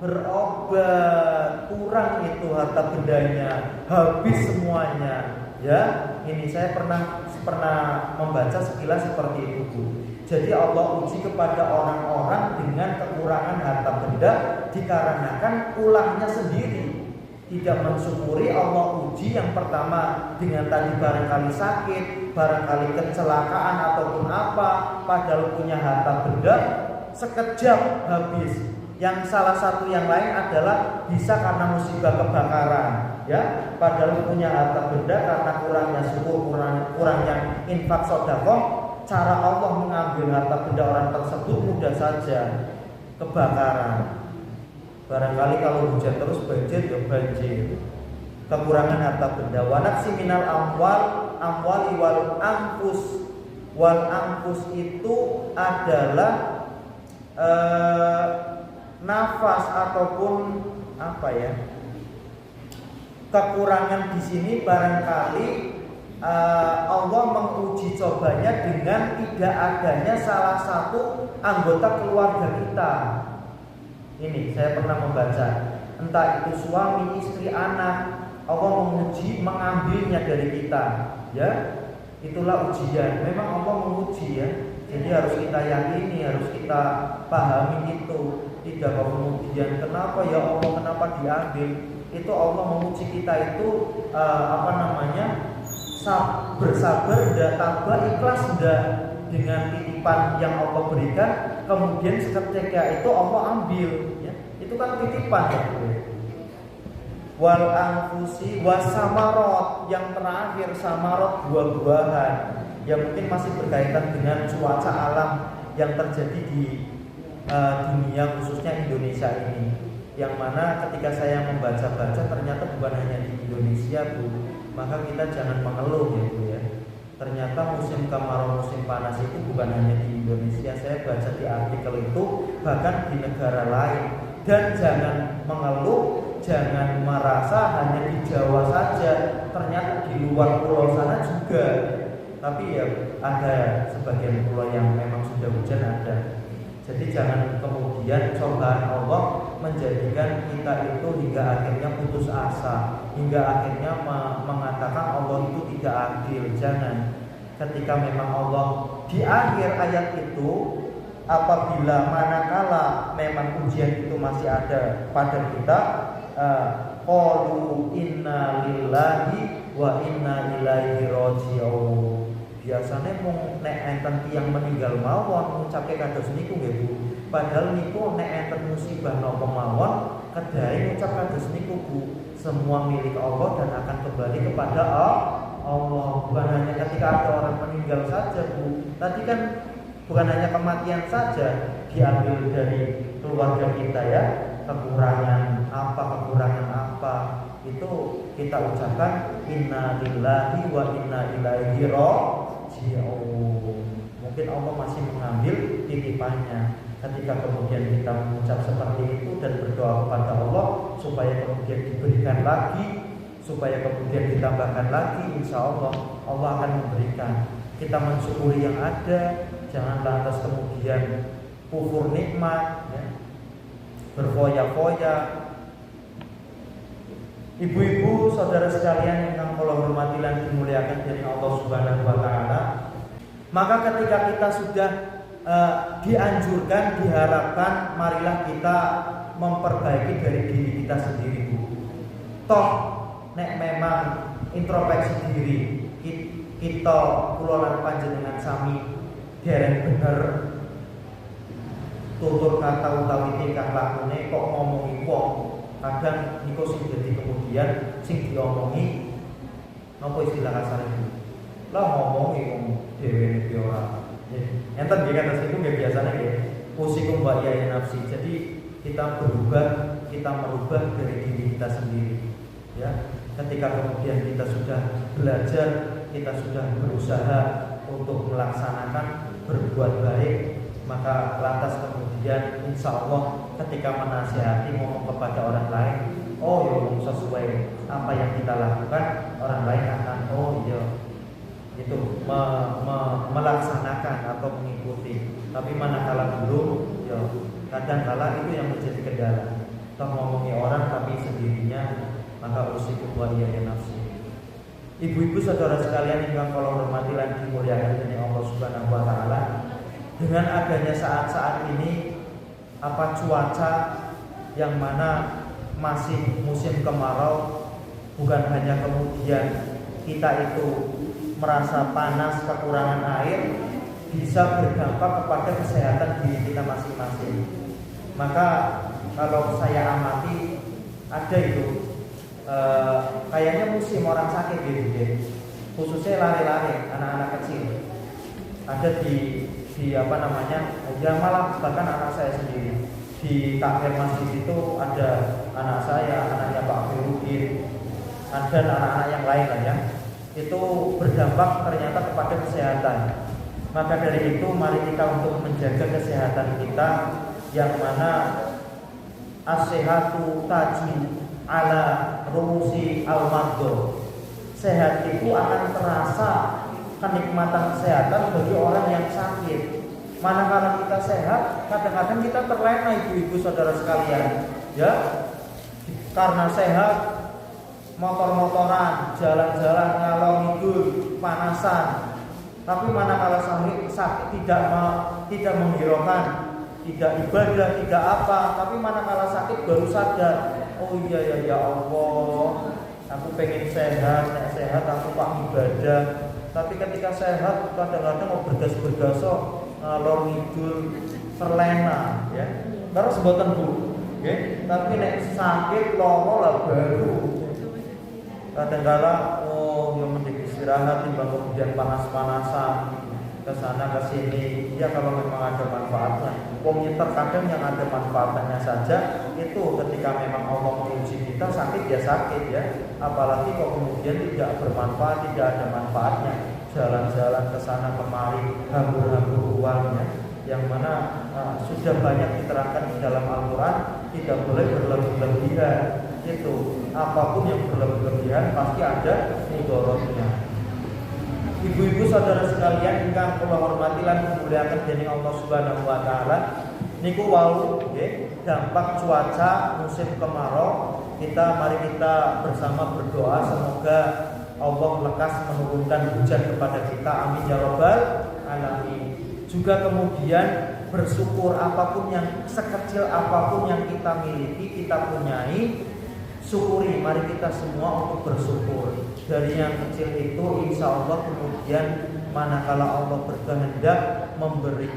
berobat, kurang itu harta bendanya, habis semuanya. Ya, ini saya pernah membaca sekilas seperti itu Bu. Jadi Allah uji kepada orang-orang dengan kekurangan harta benda dikarenakan ulahnya sendiri. Tidak mensyukuri, Allah uji yang pertama dengan tadi barangkali sakit, barangkali kecelakaan ataupun apa, padahal punya harta benda sekejap habis. Yang salah satu yang lain adalah bisa karena musibah kebakaran, ya. Padahal punya harta benda karena kurangnya syukur, kurangnya infak sedekah, cara Allah mengambil harta benda orang tersebut mudah saja, kebakaran. Barangkali kalau hujan terus banjir ya banjir. Kekurangan harta benda. Wa nafsi minal amwali wal anfus. Wal anfus itu adalah nafas ataupun apa ya? Kekurangan di sini barangkali Allah menguji cobanya dengan tidak adanya salah satu anggota keluarga kita. Ini saya pernah membaca, entah itu suami, istri, anak, Allah menguji, mengambilnya dari kita, ya. Itulah ujian. Memang Allah menguji ya. Jadi harus kita yakini, harus kita pahami itu. Tidak kemudian kenapa ya Allah, kenapa diambil? Itu Allah menguji kita itu bersabar dan tabah, ikhlas enggak dengan titipan yang Allah berikan, kemudian seketika itu Allah ambil ya. Itu kan titipan ya. Wal anfusi wasamarot, yang terakhir samarot, buah-buahan yang mungkin masih berkaitan dengan cuaca alam yang terjadi di dunia khususnya Indonesia ini, yang mana ketika saya membaca-baca ternyata bukan hanya di Indonesia Bu, maka kita jangan mengeluh ya Bu ya. Ternyata musim kemarau, musim panas itu bukan hanya di Indonesia. Saya baca di artikel itu bahkan di negara lain. Dan jangan mengeluh, jangan merasa hanya di Jawa saja. Ternyata di luar pulau sana juga. Tapi ya ada sebagian pulau yang memang sudah hujan ada. Jadi jangan kemudian cobaan Allah menjadikan kita itu hingga akhirnya putus asa, hingga akhirnya mengatakan Allah itu tidak adil. Jangan. Ketika memang Allah di akhir ayat itu, apabila manakala memang ujian itu masih ada pada kita, qalu inna lillahi wa inna ilaihi raji'un. Biasanya mau nek enten tiyang meninggal mawon ngucapke kados niku nggih Bu. Padahal niku nek enten musibah napa mawon kedahe ngucap kados niku Bu. Semua milik Allah dan akan kembali kepada Allah. Bukan hanya ketika ada orang meninggal saja Bu. Tadi kan bukan hanya kematian saja diambil dari keluarga kita ya. Kekurangan apa itu kita ucapkan inna lillahi wa inna ilaihi raji'un. Mungkin Allah masih mengambil titipannya. Ketika kemudian kita mengucap seperti itu dan berdoa kepada Allah supaya kemudian diberikan lagi, supaya kemudian ditambahkan lagi, insya Allah Allah akan memberikan. Kita mensyukuri yang ada, jangan lantas kemudian kufur nikmat ya, berfoya-foya. Ibu-ibu, saudara sekalian yang kula hormati lan dimuliakan dening Allah Subhanahu wa taala, maka ketika kita sudah dianjurkan, diharapkan, marilah kita memperbaiki dari diri kita sendiri Bu. Toh nek memang introspeksi diri kita kula lan panjenengan sami dereng bener tutur kata utawi tingkah lakune kok ngomongi wong. Kadang niku sing dadi kemudian sing diomongi napa istilah kasar itu. Lah ngomongi wong dhewe iki ora. Enten nggih kata niku nggih biasane nggih usikum wa ya nafsi. Jadi kita berubah, kita merubah dari diri kita sendiri. Ya, ketika kemudian kita sudah belajar, kita sudah berusaha untuk melaksanakan berbuat baik, maka lantas kemudian insya Allah ketika menasihati ngomong kepada orang lain, oh ya sesuai apa yang kita lakukan, orang lain akan oh iya itu melaksanakan atau mengikuti. Tapi manakala belum, ya kadang-kala itu yang menjadi kendala. Kita ngomongi orang tapi sendirinya, maka usikum wa ya nafsi. Ibu-ibu saudara sekalian yang kalau hormati lan dimuliakan oleh Allah Subhanahu wa taala, dengan adanya saat-saat ini apa cuaca yang mana masih musim kemarau, bukan hanya kemudian kita itu merasa panas, kekurangan air, bisa berdampak kepada kesehatan diri kita masing-masing. Maka kalau saya amati ada itu kayaknya musim orang sakit gitu, khususnya lari-lari anak-anak kecil. Ada di apa namanya, ya malah bahkan anak saya sendiri di takbir masjid itu ada anak saya, anaknya Pak Firudin, ada anak-anak yang lain lah ya. Itu berdampak ternyata kepada kesehatan. Maka dari itu mari kita untuk menjaga kesehatan kita, yang mana as-sihhatu taji ala rumusi al-mardo. Sehat itu akan terasa kenikmatan kesehatan bagi orang yang sakit. Manakala kita sehat, kadang-kadang kita terlena ibu-ibu saudara sekalian, ya. Karena sehat, motor-motoran, jalan-jalan ngalor ngidul, panasan. Tapi manakala sakit tidak menghiraukan, tidak ibadah, tidak apa. Tapi manakala sakit baru sadar, oh iya ya Allah, aku pengen sehat, nek sehat aku pak ibadah. Tapi ketika sehat kadang-kadang mau bergas-bergasok, ngalor ngidul, terlena, ya. Terus mboten Bu, nggih. Tapi nek sakit loro lah baru. Kadang-kadang yang mending istirahat timbang kemudian panas-panasan ke sana ke sini. Ya kalau memang ada manfaatnya. Terkadang yang ada manfaatnya saja itu ketika memang Allah menguji kita, sakit ya sakit ya. Apalagi kalau kemudian tidak bermanfaat, tidak ada manfaatnya, jalan-jalan ke sana kemari, hambur-hambur uangnya, yang mana sudah banyak diterangkan di dalam Al-Quran, tidak boleh berlebih-lebihan. Itu apapun yang berlebih-lebihan pasti ada mudaratnya. Ibu-ibu saudara sekalian ingkang kula hormati lan muliaken dening Allah Subhanahu wa taala, niku wau nggih dampak cuaca musim kemarau. Mari kita bersama berdoa semoga Allah lekas menurunkan hujan kepada kita. Amin ya rabbal alamin. Juga kemudian bersyukur apapun yang sekecil apapun yang kita miliki, kita punyai, syukuri. Mari kita semua untuk bersyukur. Dari yang kecil itu insya Allah kemudian manakala Allah berkehendak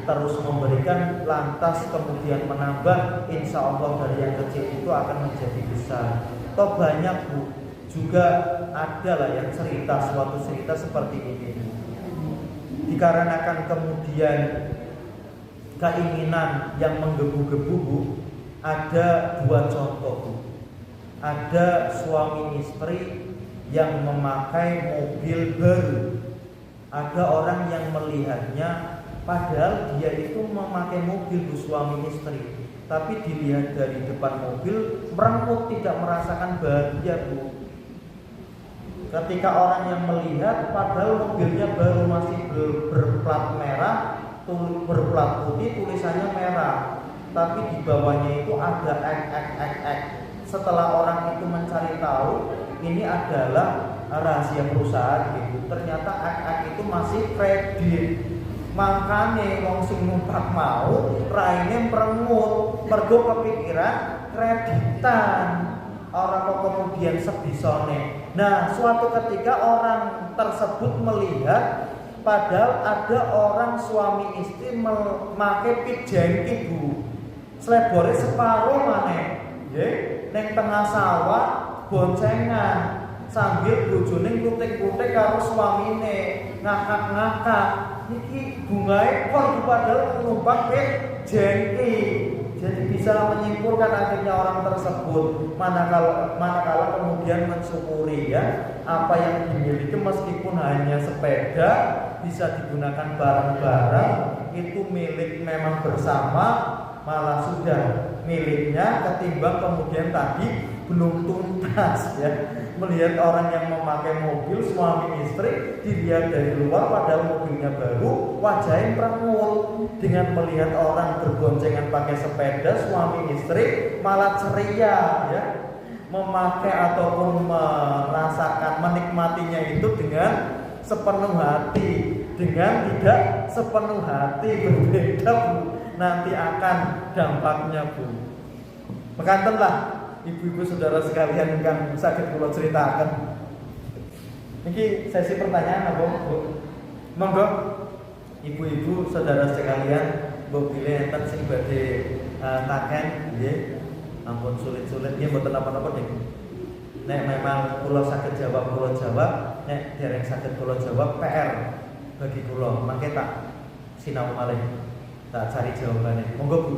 terus memberikan, lantas kemudian menambah, insya Allah dari yang kecil itu akan menjadi besar. Toh banyak Bu, juga ada lah yang suatu cerita seperti ini. Dikarenakan kemudian keinginan yang menggebu-gebu Bu, ada dua contoh Bu. Ada suami istri yang memakai mobil baru. Ada orang yang melihatnya, padahal dia itu memakai mobil Bu, suami istri, tapi dilihat dari depan mobil merengkuh, tidak merasakan bahagia Bu. Ketika orang yang melihat, padahal mobilnya baru, masih berplat merah, berplat putih, tulisannya merah, tapi di bawahnya itu ada X. Setelah orang itu mencari tahu, ini adalah rahasia perusahaan gitu. Ternyata X itu masih kredit. Makanya wong sing numpak mau raine merengut, mergo kepikiran kreditan. Orang kok kemudian sebisone. Nah, suatu ketika orang tersebut melihat, padahal ada orang suami istri memakai pit jengki Bu. Slebore separuh maneh. Nggih, ning tengah sawah boncengan sambil bojone klutik-klutik karo suamine ngakak-ngakak. Niki bungae kok padahal numpak pit jengki. Jadi bisa menyimpulkan akhirnya orang tersebut manakala kemudian mensyukuri ya apa yang dimiliki, meskipun hanya sepeda bisa digunakan bareng-bareng, itu milik memang bersama, malah sudah miliknya, ketimbang kemudian tadi belum tuntas ya. Melihat orang yang memakai mobil suami istri, dilihat dari luar padahal mobilnya baru, wajahnya merengul. Dengan melihat orang berboncengan pakai sepeda suami istri malah ceria ya, memakai ataupun merasakan, menikmatinya itu dengan sepenuh hati, dengan tidak sepenuh hati. Berbeda Bu, nanti akan dampaknya Bu. Mekantenlah ibu-ibu saudara sekalian yang sakit kula ceritakan. Niki sesi pertanyaan apa Bu? Monggo ibu-ibu saudara sekalian, mbok pilih enten sing badhe taken nggih. Ampun sulit-sulit nggih mboten napa-napa nggih. Nek memang kula saged jawab kula jawab, nek dereng saged kula jawab PR bagi kula. Mangke tak sinau malih. Tak cari jawabannya. Monggo Bu.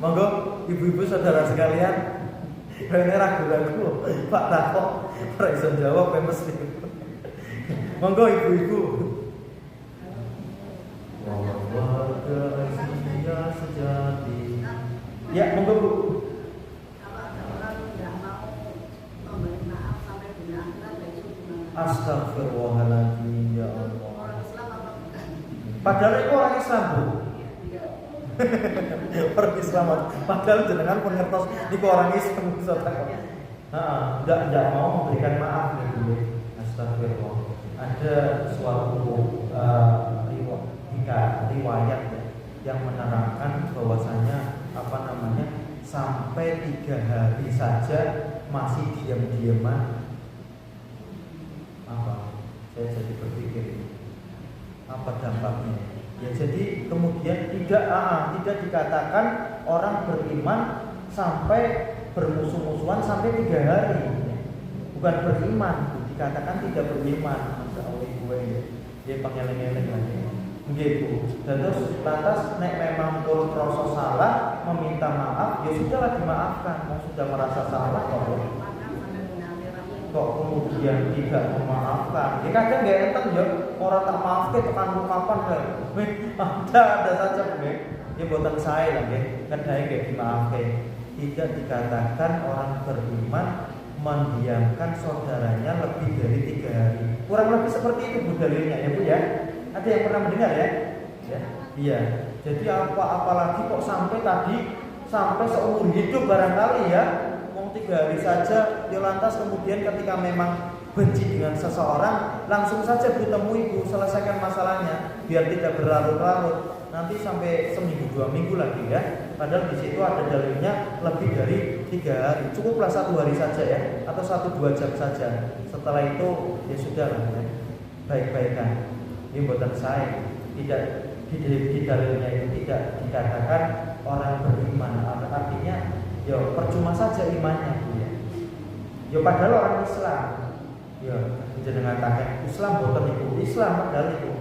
Monggo ibu-ibu saudara sekalian, rene ragu-ragu Pak Takok ora iso jawab mesti. Monggo ibu-ibu. Warga Asia sejati. Ya, monggo Bu. Astagfirullahaladzim ya Allah. Padahal itu orang Islam Bu. Orang Islam, padahal jenengan pun ngertos niku orang Islam saudara. Enggak mau memberikan maaf gitu. Astagfirullah. Ada suatu riwayat yang menerangkan bahwasanya sampai 3 hari saja masih diam-diaman. Saya jadi berpikir apa dampaknya. Ya, jadi kemudian tidak dikatakan orang beriman sampai bermusuh-musuhan sampai 3 hari. Bukan beriman, dikatakan tidak beriman. Masa Allah gue dia pengeleng-eleng lagi. Begitu. Dan terus lantas nek memang pun proses salah meminta maaf, ya sudahlah dimaafkan. Mau sudah merasa salah kok kemudian tidak memaafkan. Ya kadang gak enten ya, orang tak maaf ke tekan kapan kan. Ada saja ya boten saya lah ya. Kadang gak dimaafkan. Tidak dikatakan orang beriman mendiamkan saudaranya lebih dari 3 hari. Kurang lebih seperti itu Bu dalilnya ya Bu ya. Ada yang pernah mendengar ya? Ya. Iya. Jadi apalagi kok sampai seumur hidup barangkali ya. Mau 3 hari saja, ya lantas kemudian ketika memang benci dengan seseorang, langsung saja Bu temui Bu, selesaikan masalahnya biar tidak berlarut-larut. Nanti sampai seminggu 2 minggu lagi ya. Padahal di situ ada dalilnya lebih dari 3 hari. Cukuplah 1 hari saja ya, atau 1-2 jam saja. Setelah itu ya sudah lah ya. Baik-baikan. Ini buatan saya tidak di dalilnya itu tidak dikatakan orang beriman. Artinya ya percuma saja imannya Bu ya. Ya padahal orang Islam. Ya jenengan kakek Islam boten itu Islam padahal itu.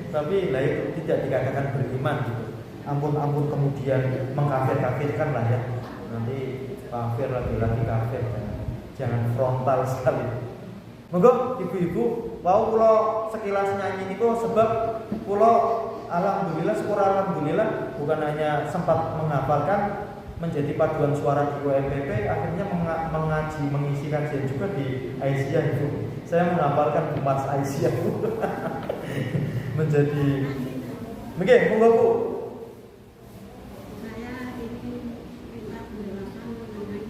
Tapi lah itu tidak dikatakan beriman gitu. Ampun kemudian mengkafir-kafirkan lah ya. Nanti kafir lagi kafir. Jangan frontal sekali. Monggo ibu-ibu, wau kula sekilas nyanyi niku sebab kula alhamdulillah syukur alhamdulillah bukan hanya sempat menghafalkan menjadi paduan suara di UMPP, akhirnya mengaji mengisi kajian juga di Aisyah itu. Saya menghafalkan di Mas Aisyah menjadi mungkin monggo Bu. Saya ingin minta penjelasan mengenai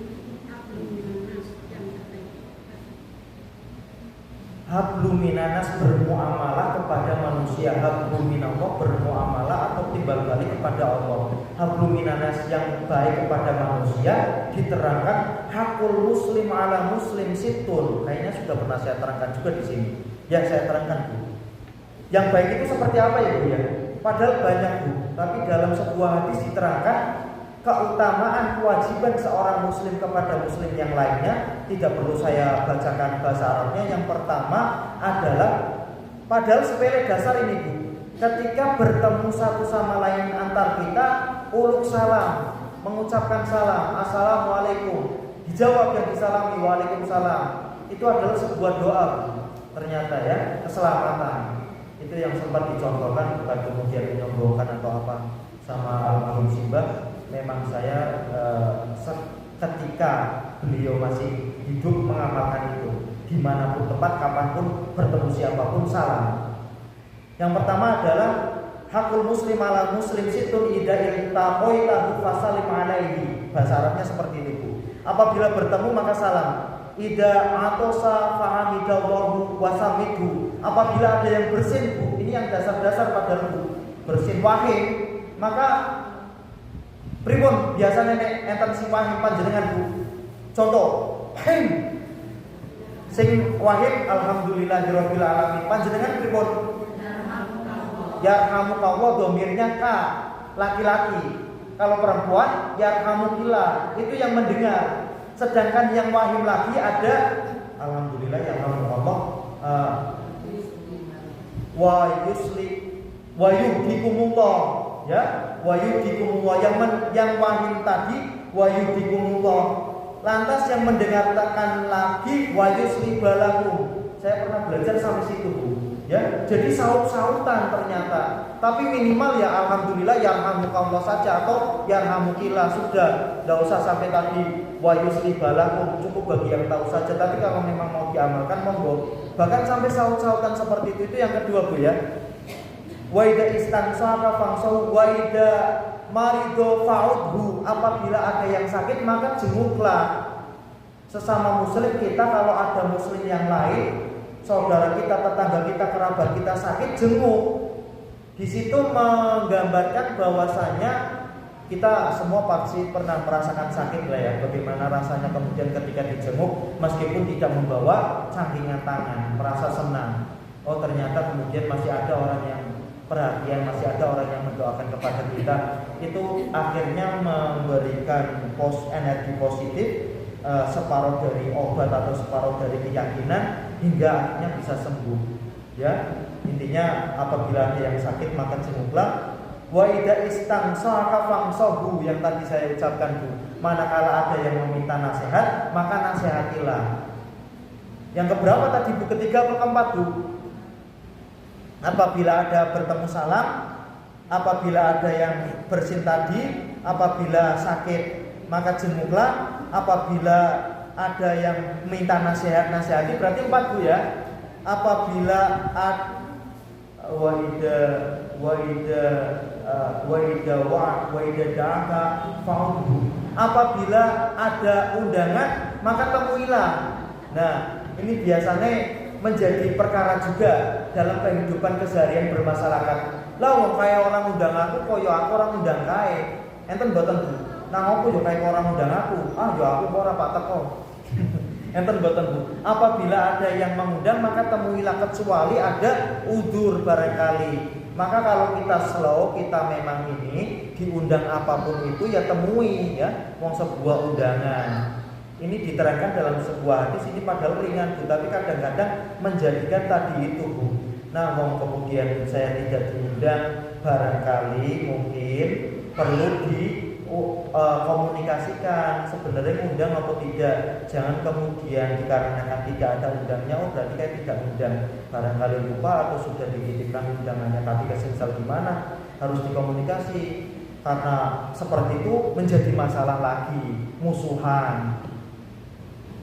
Hablum minanas bermuamalah kepada manusia, hablum minallah bermuamalah atau timbal balik kepada Allah. Hablum minanas yang baik kepada manusia diterangkan hakul muslim ala muslim situn. Kayaknya sudah pernah saya terangkan juga di sini. Ya saya terangkan Bu. Yang baik itu seperti apa ya Bu ya? Padahal banyak Bu, tapi dalam sebuah hadis diterangkan keutamaan kewajiban seorang muslim kepada muslim yang lainnya. Tidak perlu saya bacakan bahasa Arabnya. Yang pertama adalah, padahal sepele dasar ini Bu, ketika bertemu satu sama lain antar kita, uluk salam, mengucapkan salam, assalamualaikum, dijawab yang disalami waalaikumsalam, itu adalah sebuah doa Bu. Ternyata ya, keselamatan. Itu yang sempat dicontohkan, bukan kemudian menyombongkan atau apa sama almarhum Simbah. Memang saya ketika beliau masih hidup mengamalkan itu, dimanapun tempat, kapanpun, bertemu siapapun salam. Yang pertama adalah hakul muslim ala muslim situn idza iltaqaitahu fasalim alaihi. Bahasa Arabnya seperti itu Bu. Apabila bertemu maka salam. Idza atosa fahamidallahu wasamidhu. Apabila ada yang bersin Bu, ini yang dasar-dasar padahal Bu. Bersin wahim, maka pripun biasanya nek enten sing wahim panjenengan Bu. Contoh, him sing wahim alhamdulillahirabbil alamin. Panjenengan pripun? Yarhamukallah, domirnya ka, laki-laki. Kalau perempuan yarhamukillah, itu yang mendengar. Sedangkan yang wahim lagi ada alhamdulillah yarhamukallah wa yuhdikumullah ya, wa yuhdikumullah yang wahim tadi wa yuhdikumullah. Lantas yang mendengarkan lagi wa yuslibalakum. Saya pernah belajar sampai situ Bu. Ya, jadi saut-sautan ternyata. Tapi minimal ya alhamdulillah yarhamukallah saja atau yarhamukillah sudah. Enggak usah sampai tadi wa yuslibalakum, cukup bagi yang tahu saja. Tapi kalau memang mau diamalkan monggo. Bahkan sampai saut-sautan seperti itu yang kedua Bu ya. Wa idza istansaka fangsahu wa idza marido fa'udhu. Apabila ada yang sakit maka jenguklah. Sesama muslim kita, kalau ada muslim yang lain, saudara kita, tetangga kita, kerabat kita sakit, jenguk. Di situ menggambarkan bahwasanya kita semua pasti pernah merasakan sakit lah ya. Bagaimana rasanya kemudian ketika dijenguk, meskipun tidak membawa cangkingan tangan, merasa senang. Oh ternyata kemudian masih ada orang yang perhatian, masih ada orang yang mendoakan kepada kita. Itu akhirnya memberikan energi positif, separuh dari obat atau separuh dari keyakinan, hingga akhirnya bisa sembuh. Ya, intinya apabila ada yang sakit maka jenguklah. Wa idza istansaka fangsahu, yang tadi saya ucapkan Bu. Manakala ada yang meminta nasihat, maka nasihatilah. Yang keberapa tadi Bu? Ketiga atau keempat Bu? Apabila ada bertemu salam, apabila ada yang bersin tadi, apabila sakit maka jenguklah, apabila ada yang minta nasihati berarti 4 Bu ya. Apabila apabila ada undangan maka temuilah. Nah, ini biasanya menjadi perkara juga dalam kehidupan keseharian bermasyarakat. Lah wong kaya orang undang aku kok ya aku orang undang kae. Enten mboten Bu. Nang opo yo kaya orang undang aku? Ah yo aku kok ora pak teko. Enten mboten Bu. Apabila ada yang mengundang maka temuilah, kecuali ada udzur barangkali. Maka kalau kita slow, kita memang ini diundang apapun itu ya temui ya, wong sebuah undangan. Ini diterangkan dalam sebuah hadis, ini padahal ringan Bu, tapi kadang-kadang menjadikan tadi itu Bu. Nah, wong kemudian saya tidak diundang, barangkali mungkin perlu komunikasikan sebenarnya undang atau tidak. Jangan kemudian dikarenakan tidak ada undangnya, oh berarti kayak tidak undang. Barangkali lupa atau sudah dititipkan undangannya tapi kesengsal gimana, harus dikomunikasi. Karena seperti itu menjadi masalah lagi, musuhan.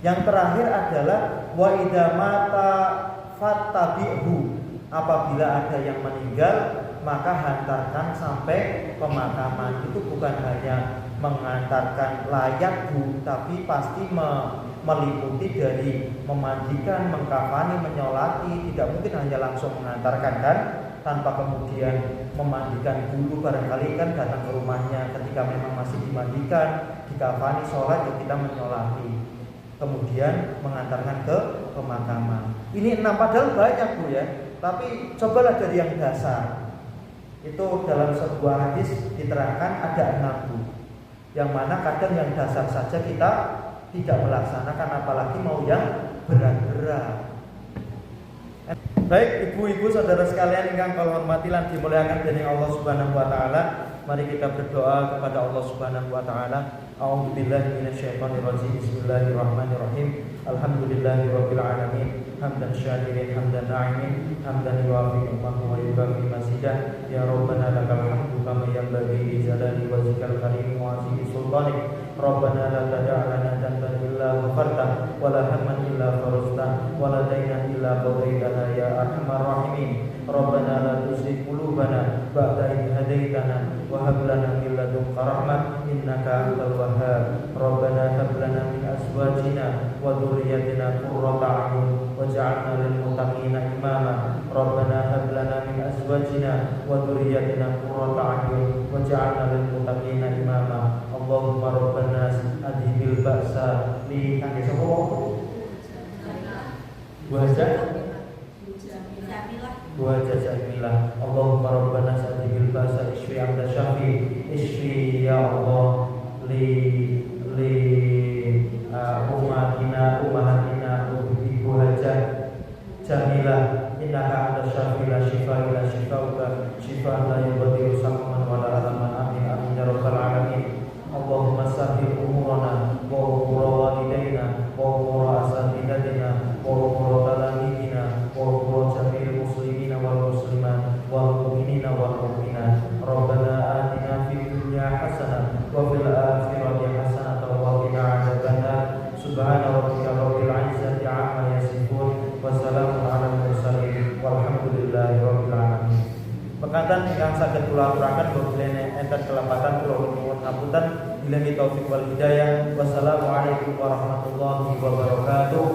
Yang terakhir adalah wa idza mata fattabi'hu. Apabila ada yang meninggal maka hantarkan sampai pemakaman. Itu bukan hanya mengantarkan layak Bu, tapi pasti meliputi dari memandikan, mengkafani, menyolati. Tidak mungkin hanya langsung mengantarkan kan, tanpa kemudian memandikan dulu. Barangkali kan datang ke rumahnya ketika memang masih dimandikan, dikafani, sholat, ya kita menyolati, kemudian mengantarkan ke pemakaman. Ini 6 padahal banyak Bu ya, tapi cobalah dari yang dasar. Itu dalam sebuah hadis diterangkan ada 6 Bu, yang mana kadang yang dasar saja kita tidak melaksanakan, apalagi mau yang berat-berat. Baik ibu-ibu saudara sekalian ingkang kula hormati lan dimuliakan dening Allah Subhanahu wa taala, mari kita berdoa kepada Allah Subhanahu wa taala. A'udzubillahi minasyaitonir rajim. Bismillahirrahmanirrahim. Alhamdulillahirabbil alamin. Hamdan syakirin, hamdan na'imin, hamdan yuwafi ni'mahu wa yukafi masidah. Ya Rabbana lakal hamdu kama yanbaghi li jalali wajhikal karim wa 'azimi sultanik. Rabbana la tada' lana dhanban illa ghafartah wa la hamman illa farajtah wa la daynan illa qadaitana ya arhamar rahimin. Rabbana la tuzigh qulubana ba'da idh hadaitana wa hab lana min ladunka rahmah innaka antal wahhab. Rabbana hab lana min azwajina wa dhurriyyatina qurrata a'yun waj'alna lil muttaqina imama. Rabbana hab lana min azwajina wa dhurriyyatina qurrata a'yun waj'alna lil muttaqina imama. Allahumma rabbana adhibil ba'sa li kangge sapa wong? Wajah jamilah. Allahumma rabbana adhibil ba'sa ishfi anta syafi ishfi ya Allah li ummahatina ibu hajah jamilah innaka anta syafi la shifa illa shifauka shifaan la yughadiru saqaman wa la alaman. Amin amin ya rabbal alamin. Allahumma sahhil umurana wa umura walidayna wa umura asatidatina wa umura talamidina wa umura jami'il muslimina wal muslimat wal mu'minina wal mu'minat. Rabbana atina fid dunya hasanah wa fil akhirati hasanah wa qina adzabannar. Subhana rabbika rabbil izzati amma yasifun wa salamun alal mursalin walhamdulillahi rabbil alamin. Pekatan ingkang saged kula aturaken boblene enten kelepatan kula nuwun ngapunten. Billahi taufiq wal hidayah. Wassalamualaikum warahmatullahi wabarakatuh.